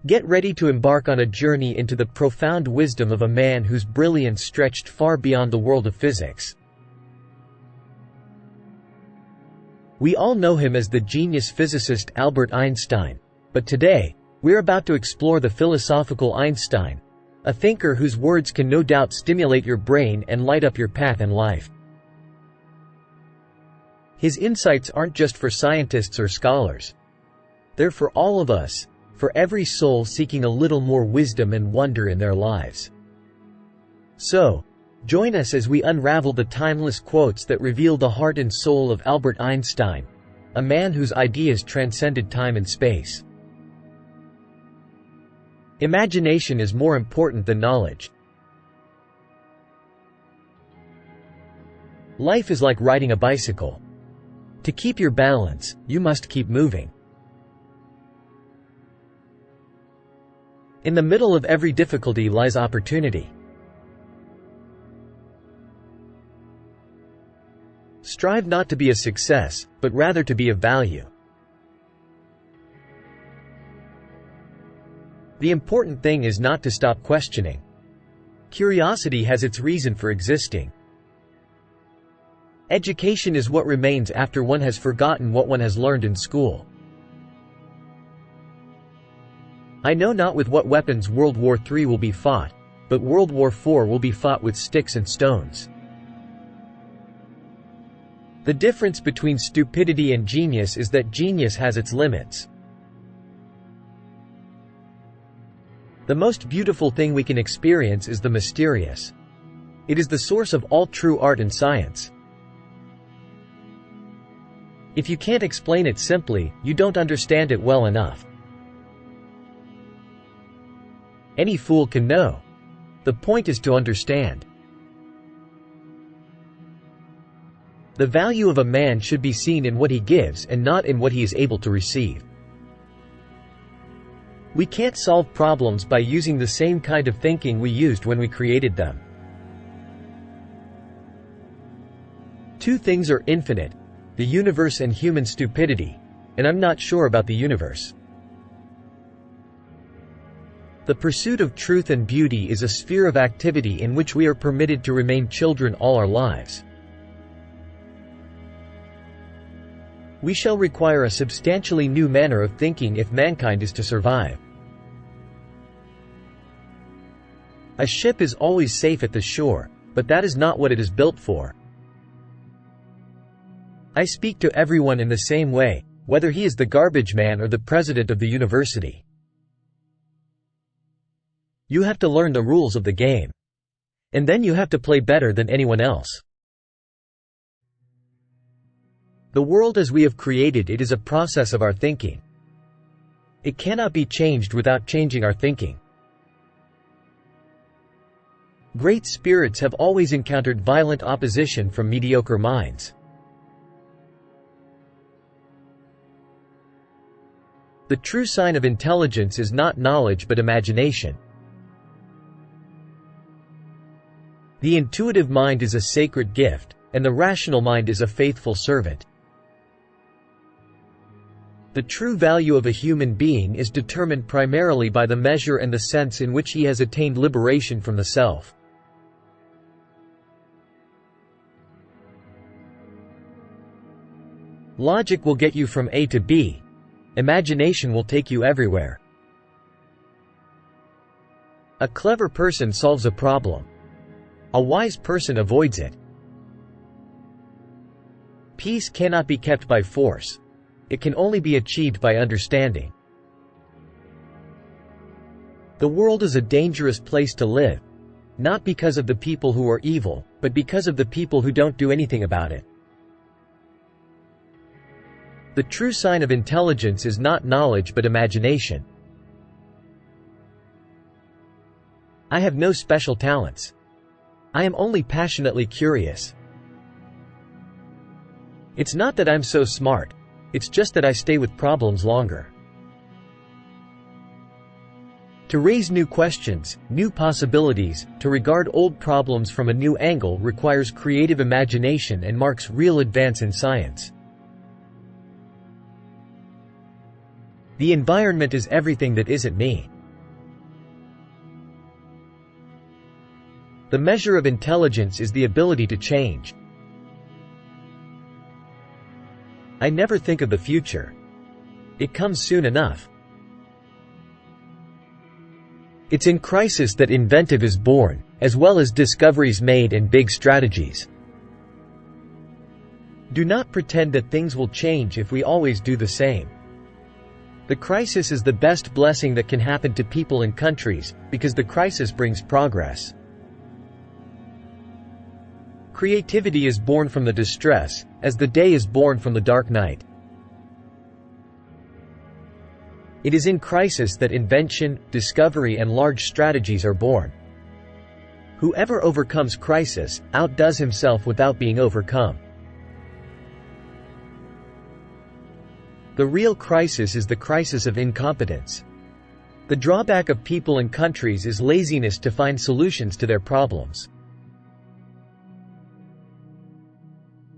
Get ready to embark on a journey into the profound wisdom of a man whose brilliance stretched far beyond the world of physics. We all know him as the genius physicist Albert Einstein, but today, we're about to explore the philosophical Einstein, a thinker whose words can no doubt stimulate your brain and light up your path in life. His insights aren't just for scientists or scholars. They're for all of us, for every soul seeking a little more wisdom and wonder in their lives. So, join us as we unravel the timeless quotes that reveal the heart and soul of Albert Einstein, a man whose ideas transcended time and space. Imagination is more important than knowledge. Life is like riding a bicycle. To keep your balance, you must keep moving. In the middle of every difficulty lies opportunity. Strive not to be a success, but rather to be of value. The important thing is not to stop questioning. Curiosity has its reason for existing. Education is what remains after one has forgotten what one has learned in school. I know not with what weapons World War III will be fought, but World War IV will be fought with sticks and stones. The difference between stupidity and genius is that genius has its limits. The most beautiful thing we can experience is the mysterious. It is the source of all true art and science. If you can't explain it simply, you don't understand it well enough. Any fool can know. The point is to understand. The value of a man should be seen in what he gives and not in what he is able to receive. We can't solve problems by using the same kind of thinking we used when we created them. Two things are infinite: the universe and human stupidity, and I'm not sure about the universe. The pursuit of truth and beauty is a sphere of activity in which we are permitted to remain children all our lives. We shall require a substantially new manner of thinking if mankind is to survive. A ship is always safe at the shore, but that is not what it is built for. I speak to everyone in the same way, whether he is the garbage man or the president of the university. You have to learn the rules of the game. And then you have to play better than anyone else. The world as we have created it is a process of our thinking. It cannot be changed without changing our thinking. Great spirits have always encountered violent opposition from mediocre minds. The true sign of intelligence is not knowledge but imagination. The intuitive mind is a sacred gift, and the rational mind is a faithful servant. The true value of a human being is determined primarily by the measure and the sense in which he has attained liberation from the self. Logic will get you from A to B. Imagination will take you everywhere. A clever person solves a problem. A wise person avoids it. Peace cannot be kept by force. It can only be achieved by understanding. The world is a dangerous place to live, not because of the people who are evil, but because of the people who don't do anything about it. The true sign of intelligence is not knowledge but imagination. I have no special talents. I am only passionately curious. It's not that I'm so smart, it's just that I stay with problems longer. To raise new questions, new possibilities, to regard old problems from a new angle requires creative imagination and marks real advance in science. The environment is everything that isn't me. The measure of intelligence is the ability to change. I never think of the future. It comes soon enough. It's in crisis that inventive is born, as well as discoveries made and big strategies. Do not pretend that things will change if we always do the same. The crisis is the best blessing that can happen to people and countries, because the crisis brings progress. Creativity is born from the distress, as the day is born from the dark night. It is in crisis that invention, discovery, and large strategies are born. Whoever overcomes crisis, outdoes himself without being overcome. The real crisis is the crisis of incompetence. The drawback of people and countries is laziness to find solutions to their problems.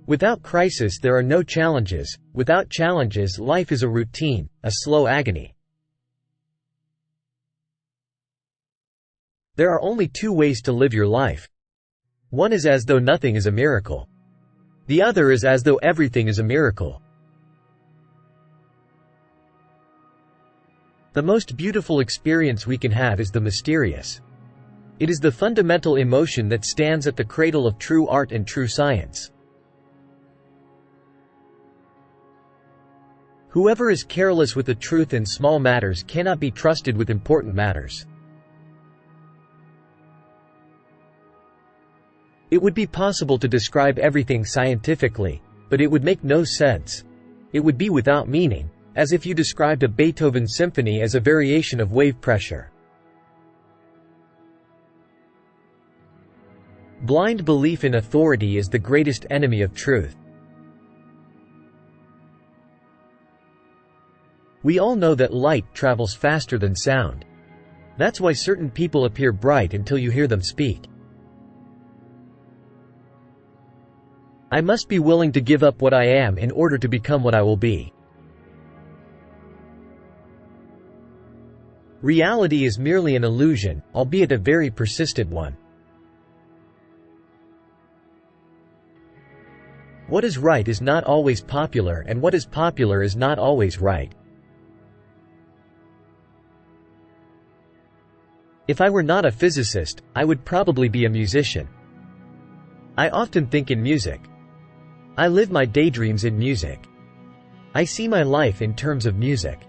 Without crisis there are no challenges. Without challenges, life is a routine, a slow agony. There are only two ways to live your life. One is as though nothing is a miracle. The other is as though everything is a miracle. The most beautiful experience we can have is the mysterious. It is the fundamental emotion that stands at the cradle of true art and true science. Whoever is careless with the truth in small matters cannot be trusted with important matters. It would be possible to describe everything scientifically, but it would make no sense. It would be without meaning, as if you described a Beethoven symphony as a variation of wave pressure. Blind belief in authority is the greatest enemy of truth. We all know that light travels faster than sound. That's why certain people appear bright until you hear them speak. I must be willing to give up what I am in order to become what I will be. Reality is merely an illusion, albeit a very persistent one. What is right is not always popular, and what is popular is not always right. If I were not a physicist, I would probably be a musician. I often think in music. I live my daydreams in music. I see my life in terms of music.